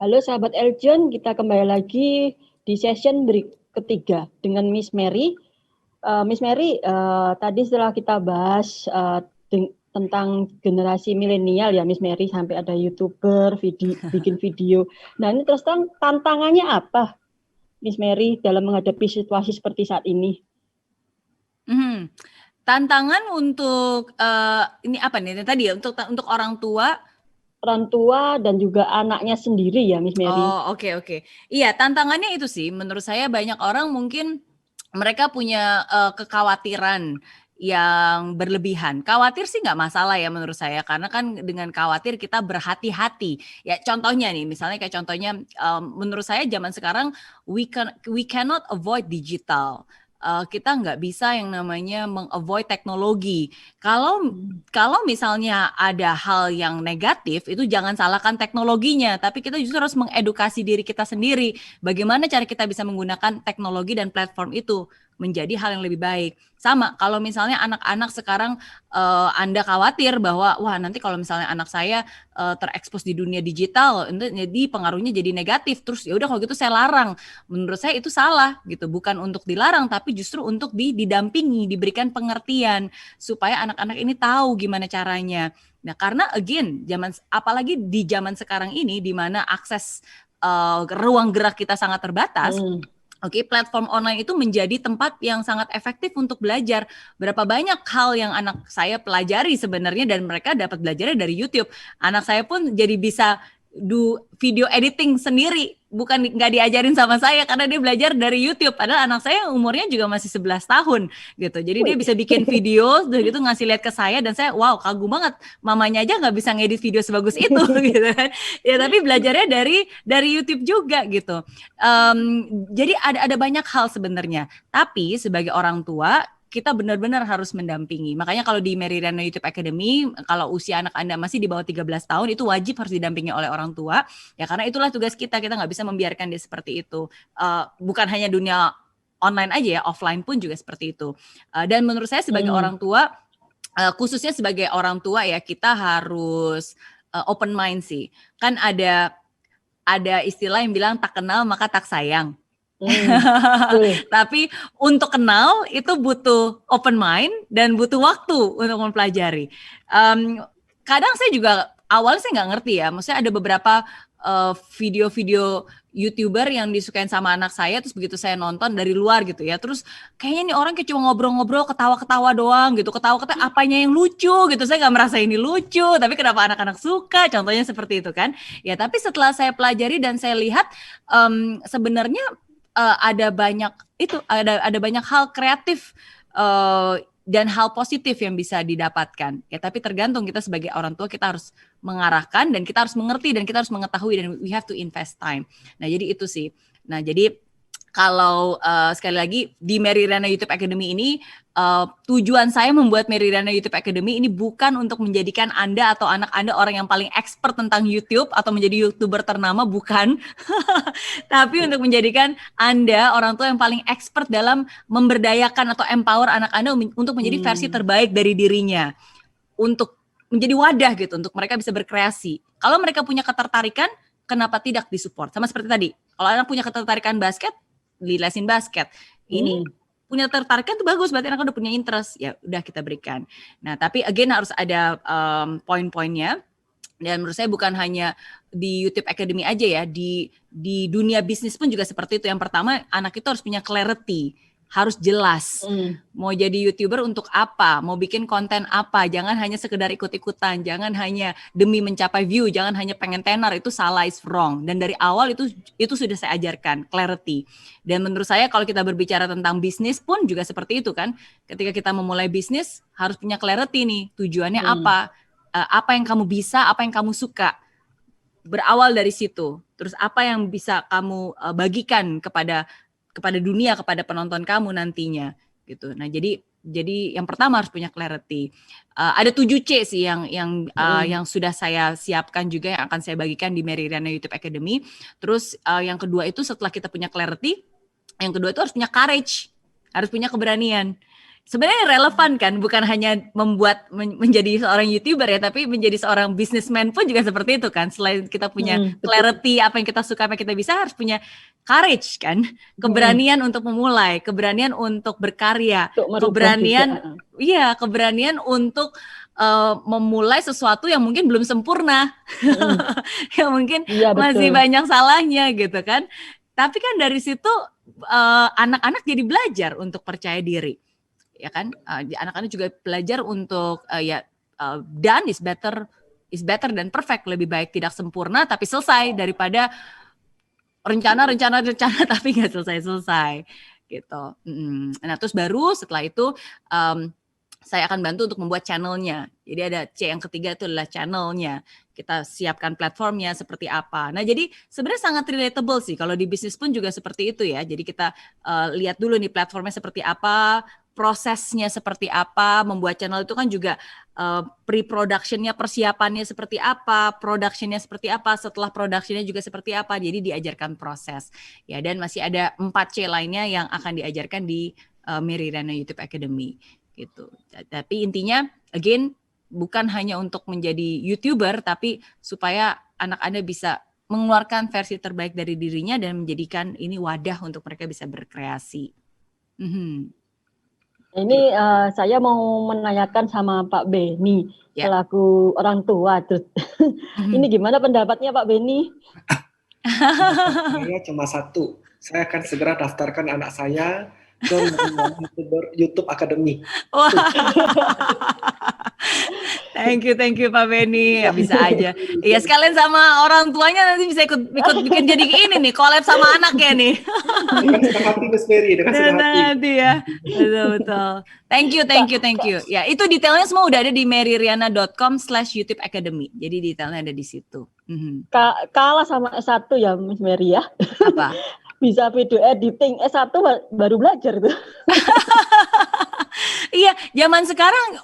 Halo sahabat Eljon, kita kembali lagi di session ketiga dengan Miss Mary. Miss Mary, tadi setelah kita bahas tentang generasi milenial ya Miss Mary, sampai ada YouTuber, bikin video. Nah ini terus tantangannya apa Miss Mary dalam menghadapi situasi seperti saat ini? Tantangan untuk ini apa nih tadi ya untuk orang tua dan juga anaknya sendiri ya Miss Mary. Oh, oke. Iya, tantangannya itu sih menurut saya banyak orang mungkin mereka punya kekhawatiran yang berlebihan. Khawatir sih nggak masalah ya menurut saya karena kan dengan khawatir kita berhati-hati. Ya contohnya nih, misalnya kayak contohnya menurut saya zaman sekarang we cannot avoid digital. Kita nggak bisa yang namanya mengavoid teknologi. Kalau misalnya ada hal yang negatif, itu jangan salahkan teknologinya, tapi kita justru harus mengedukasi diri kita sendiri. Bagaimana cara kita bisa menggunakan teknologi dan platform itu menjadi hal yang lebih baik. Sama, kalau misalnya anak-anak sekarang Anda khawatir bahwa, wah nanti kalau misalnya anak saya terekspos di dunia digital, jadi pengaruhnya jadi negatif. Terus ya udah kalau gitu saya larang. Menurut saya itu salah gitu, bukan untuk dilarang, tapi justru untuk didampingi, diberikan pengertian supaya anak-anak ini tahu gimana caranya. Nah, karena again, apalagi di zaman sekarang ini di mana akses ruang gerak kita sangat terbatas. Oke, platform online itu menjadi tempat yang sangat efektif untuk belajar. Berapa banyak hal yang anak saya pelajari sebenarnya dan mereka dapat belajarnya dari YouTube. Anak saya pun jadi bisa video editing sendiri, bukan nggak diajarin sama saya karena dia belajar dari YouTube. Padahal anak saya umurnya juga masih 11 tahun gitu. Jadi dia bisa bikin video, udah gitu ngasih lihat ke saya dan saya wow kagum banget. Mamanya aja nggak bisa ngedit video sebagus itu gitu kan. Ya tapi belajarnya dari YouTube juga gitu. Jadi ada banyak hal sebenarnya. Tapi sebagai orang tua kita benar-benar harus mendampingi. Makanya kalau di Mary Riana YouTube Academy, kalau usia anak Anda masih di bawah 13 tahun, itu wajib harus didampingi oleh orang tua. Ya karena itulah tugas kita nggak bisa membiarkan dia seperti itu. Bukan hanya dunia online aja ya, offline pun juga seperti itu. Dan menurut saya sebagai orang tua, khususnya sebagai orang tua ya, kita harus open mind sih. Kan ada istilah yang bilang tak kenal maka tak sayang. Tapi untuk kenal itu butuh open mind dan butuh waktu untuk mempelajari. Kadang saya juga awalnya saya nggak ngerti ya, maksudnya ada beberapa video-video YouTuber yang disukain sama anak saya, terus begitu saya nonton dari luar gitu ya, terus kayaknya nih orang kayak cuma ngobrol-ngobrol, ketawa-ketawa doang gitu, ketawa-ketawa apanya yang lucu gitu, saya nggak merasa ini lucu, tapi kenapa anak-anak suka, contohnya seperti itu kan. Ya tapi setelah saya pelajari dan saya lihat sebenarnya ada banyak hal kreatif dan hal positif yang bisa didapatkan. Ya, tapi tergantung kita sebagai orang tua, kita harus mengarahkan dan kita harus mengerti dan kita harus mengetahui dan we have to invest time. Nah, jadi itu sih. Nah, jadi kalau sekali lagi di Mary Riana YouTube Academy ini tujuan saya membuat Mary Riana YouTube Academy ini bukan untuk menjadikan Anda atau anak Anda orang yang paling expert tentang YouTube atau menjadi YouTuber ternama, bukan. Tapi untuk menjadikan Anda orang tua yang paling expert dalam memberdayakan atau empower anak Anda untuk menjadi versi terbaik dari dirinya. Untuk menjadi wadah gitu untuk mereka bisa berkreasi. Kalau mereka punya ketertarikan, kenapa tidak disupport? Sama seperti tadi. Kalau anak punya ketertarikan basket, dilesin basket. Ini punya tertarikan itu bagus, berarti anak udah punya interest. Ya udah kita berikan. Nah, tapi again harus ada poin-poinnya. Dan menurut saya bukan hanya di YouTube Academy aja ya, di dunia bisnis pun juga seperti itu. Yang pertama, anak itu harus punya clarity, harus jelas. Mau jadi YouTuber untuk apa? Mau bikin konten apa? Jangan hanya sekedar ikut-ikutan, jangan hanya demi mencapai view, jangan hanya pengen tenar, itu salah, is wrong. Dan dari awal itu sudah saya ajarkan, clarity. Dan menurut saya kalau kita berbicara tentang bisnis pun juga seperti itu kan. Ketika kita memulai bisnis, harus punya clarity nih, tujuannya apa? Apa yang kamu bisa, apa yang kamu suka. Berawal dari situ. Terus apa yang bisa kamu bagikan kepada dunia, kepada penonton kamu nantinya gitu. Nah, jadi yang pertama harus punya clarity. Ada 7C sih yang sudah saya siapkan juga yang akan saya bagikan di Mary Riana YouTube Academy. Terus yang kedua itu setelah kita punya clarity, yang kedua itu harus punya courage, harus punya keberanian. sebenarnya relevan kan, bukan hanya membuat menjadi seorang YouTuber ya, tapi menjadi seorang businessman pun juga seperti itu kan. Selain kita punya Betul. clarity apa yang kita suka, apa yang kita bisa, harus punya courage kan, Mm-mm. keberanian untuk memulai, keberanian untuk berkarya, Untuk merubah keberanian, juga. iya, keberanian untuk memulai sesuatu yang mungkin belum sempurna, Mm-mm. yang mungkin Iya masih betul. banyak salahnya gitu kan. Tapi kan dari situ anak-anak jadi belajar untuk percaya diri, ya kan? Anak-anak juga belajar untuk done is better than perfect, lebih baik tidak sempurna tapi selesai daripada rencana tapi nggak selesai gitu. Nah terus baru setelah itu saya akan bantu untuk membuat channelnya. Jadi ada C yang ketiga itu adalah channelnya. Kita siapkan platformnya seperti apa. Nah jadi sebenarnya sangat relatable sih. Kalau di bisnis pun juga seperti itu ya. Jadi kita lihat dulu nih platformnya seperti apa, prosesnya seperti apa. Membuat channel itu kan juga pre-productionnya, persiapannya seperti apa, productionnya seperti apa, setelah productionnya juga seperti apa. Jadi diajarkan proses. Ya dan masih ada 4C lainnya yang akan diajarkan di Mary Riana YouTube Academy gitu. Tapi intinya again bukan hanya untuk menjadi YouTuber tapi supaya anak Anda bisa mengeluarkan versi terbaik dari dirinya dan menjadikan ini wadah untuk mereka bisa berkreasi. Ini saya mau menanyakan sama Pak Beni selaku orang tua. Terus ini gimana pendapatnya Pak Beni? Saya cuma satu. Saya akan segera daftarkan anak saya ke YouTube Academy. Wah. Thank you Pak Beni. Ya, bisa aja. Iya sekalian sama orang tuanya nanti bisa ikut bikin jadi ini nih, collab sama anaknya nih. Dengan senang hati Miss Mary, dengan senang hati ya. Betul. Thank you. Ya, itu detailnya semua udah ada di maryriana.com/YouTube Academy. Jadi detailnya ada di situ. Kalah sama S1 ya Miss Mary ya. Apa? Bisa video editing, S1 baru belajar tuh. Iya, zaman sekarang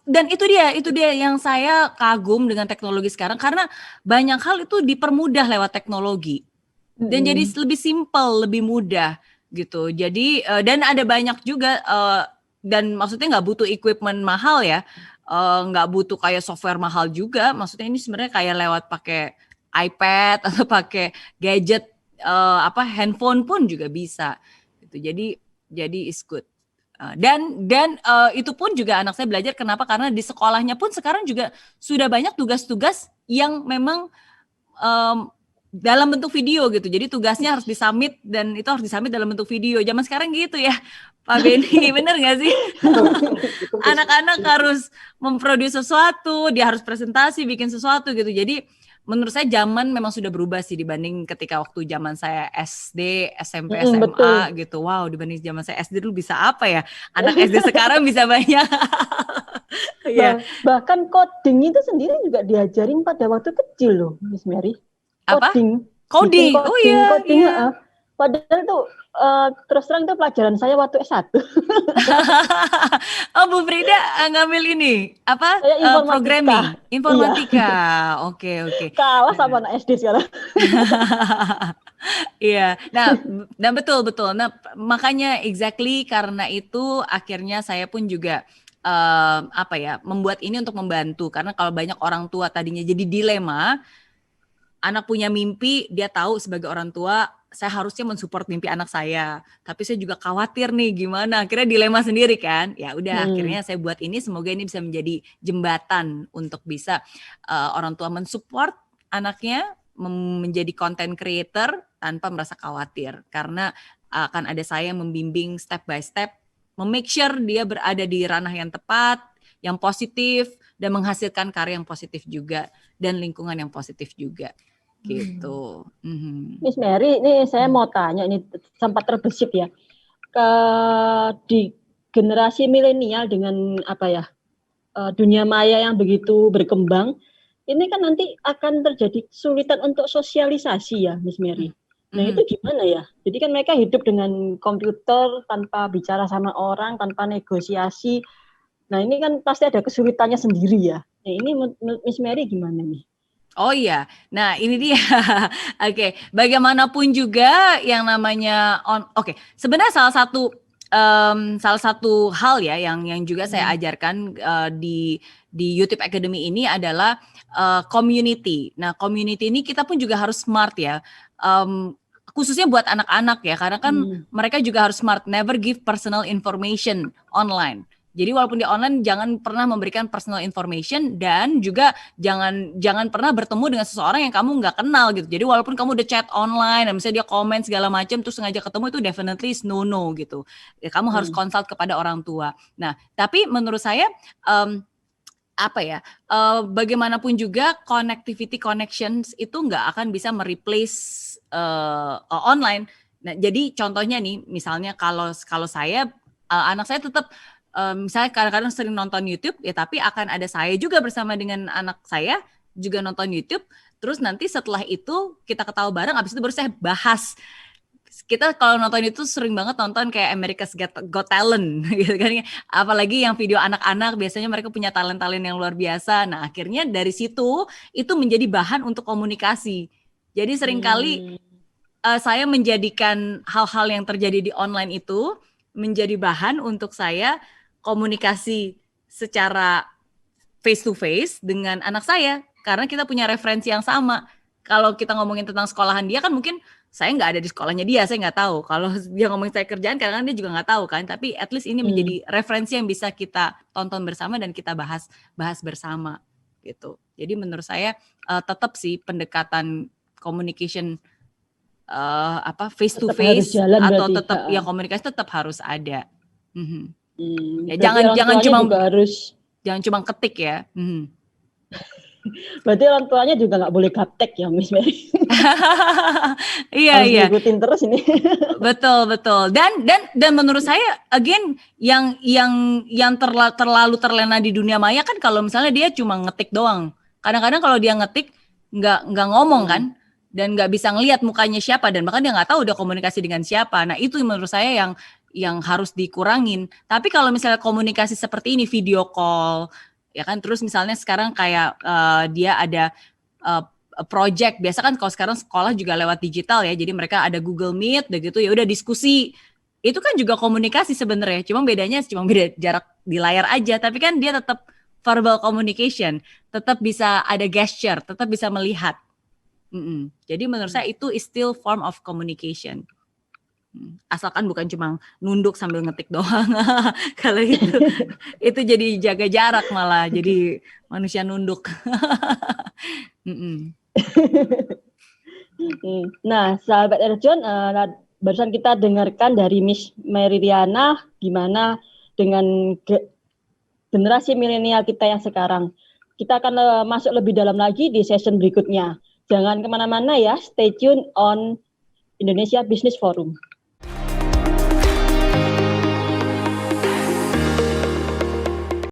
dan itu dia yang saya kagum dengan teknologi sekarang karena banyak hal itu dipermudah lewat teknologi. Dan jadi lebih simpel, lebih mudah gitu. Jadi dan ada banyak juga dan maksudnya nggak butuh equipment mahal ya. Nggak butuh kayak software mahal juga. Maksudnya ini sebenarnya kayak lewat pakai iPad atau pakai gadget handphone pun juga bisa gitu. Jadi is good. Dan itu pun juga anak saya belajar kenapa, karena di sekolahnya pun sekarang juga sudah banyak tugas-tugas yang memang dalam bentuk video gitu. Jadi tugasnya harus disubmit dan itu harus disubmit dalam bentuk video. Zaman sekarang gitu ya Pak Beni, bener gak sih? Anak-anak harus memproduksi sesuatu, dia harus presentasi, bikin sesuatu gitu. Jadi menurut saya zaman memang sudah berubah sih dibanding ketika waktu zaman saya SD, SMP, SMA betul. gitu. Wow, dibanding zaman saya SD dulu bisa apa ya? Anak SD sekarang bisa banyak. Bahkan coding itu sendiri juga diajarin pada waktu kecil loh, Miss Mary. Coding. Oh iya. Padahal itu terus terang itu pelajaran saya waktu S1. Oh, Bu Frida ngambil ini apa? Programming, informatika. Iya. Oke. Kalah sama anak SD sekarang. Iya. Nah, dan betul. Nah, makanya exactly karena itu akhirnya saya pun juga membuat ini untuk membantu, karena kalau banyak orang tua tadinya jadi dilema, anak punya mimpi, dia tahu sebagai orang tua saya harusnya mensupport mimpi anak saya, tapi saya juga khawatir nih gimana, akhirnya dilema sendiri kan. Ya udah akhirnya saya buat ini, semoga ini bisa menjadi jembatan untuk bisa orang tua mensupport anaknya menjadi content creator tanpa merasa khawatir, karena akan ada saya yang membimbing step by step, memake sure dia berada di ranah yang tepat, yang positif, dan menghasilkan karya yang positif juga, dan lingkungan yang positif juga. Gitu. Miss Mary, ini saya mau tanya, ini sempat terbesit ya, di generasi milenial dengan dunia maya yang begitu berkembang, ini kan nanti akan terjadi kesulitan untuk sosialisasi ya, Miss Mary. Nah itu gimana ya? Jadi kan mereka hidup dengan komputer tanpa bicara sama orang, tanpa negosiasi. Nah ini kan pasti ada kesulitannya sendiri ya. Nah ini Miss Mary gimana nih? Oh iya, nah ini dia. Oke, bagaimanapun juga yang namanya sebenarnya salah satu salah satu hal ya yang juga saya ajarkan di YouTube Academy ini adalah community. Nah, community ini kita pun juga harus smart ya. Khususnya buat anak-anak ya, karena kan mereka juga harus smart, never give personal information online. Jadi walaupun di online jangan pernah memberikan personal information dan juga jangan pernah bertemu dengan seseorang yang kamu nggak kenal gitu. Jadi walaupun kamu udah chat online, dan misalnya dia komen segala macam terus sengaja ketemu, itu definitely is no gitu. Ya, kamu harus consult kepada orang tua. Nah, tapi menurut saya bagaimanapun juga connections itu nggak akan bisa mereplace online. Nah, jadi contohnya nih, misalnya kalau saya anak saya tetap misalnya kadang-kadang sering nonton YouTube ya, tapi akan ada saya juga bersama dengan anak saya juga nonton YouTube. Terus nanti setelah itu kita ketawa bareng, abis itu baru saya bahas. Kita kalau nonton itu sering banget nonton kayak America's Got Talent gitu kan, apalagi yang video anak-anak, biasanya mereka punya talent-talent yang luar biasa. Nah, akhirnya dari situ itu menjadi bahan untuk komunikasi. Jadi seringkali saya menjadikan hal-hal yang terjadi di online itu menjadi bahan untuk saya komunikasi secara face to face dengan anak saya, karena kita punya referensi yang sama. Kalau kita ngomongin tentang sekolahan dia kan mungkin saya nggak ada di sekolahnya dia, saya nggak tahu. Kalau dia ngomongin saya kerjaan, kadang-kadang dia juga nggak tahu kan. Tapi at least ini menjadi referensi yang bisa kita tonton bersama dan kita bahas bersama gitu. Jadi menurut saya tetap sih pendekatan communication face to face atau tetap ya komunikasi tetap harus ada. Ya, jangan cuma ketik ya. Berarti orang tuanya juga nggak boleh gaptek ya, Miss Mary. Iya. Ikutin terus ini. Betul. Dan menurut saya again yang terlalu terlena di dunia maya kan, kalau misalnya dia cuma ngetik doang. Kadang-kadang kalau dia ngetik nggak ngomong kan, dan nggak bisa ngelihat mukanya siapa, dan bahkan dia nggak tahu udah komunikasi dengan siapa. Nah, itu menurut saya yang harus dikurangin. Tapi kalau misalnya komunikasi seperti ini, video call ya kan, terus misalnya sekarang kayak dia ada project, biasa kan kalau sekarang sekolah juga lewat digital ya, jadi mereka ada Google Meet gitu ya, udah diskusi, itu kan juga komunikasi sebenarnya, cuma beda jarak di layar aja, tapi kan dia tetap verbal communication, tetap bisa ada gesture, tetap bisa melihat. Jadi menurut saya itu is still form of communication. Asalkan bukan cuma nunduk sambil ngetik doang. Kalau itu jadi jaga jarak, malah jadi manusia nunduk. Nah, sahabat Erjon, barusan kita dengarkan dari Miss Mary Riana gimana dengan generasi milenial kita yang sekarang. Kita akan masuk lebih dalam lagi di session berikutnya. Jangan kemana-mana ya, stay tune on Indonesia Business Forum.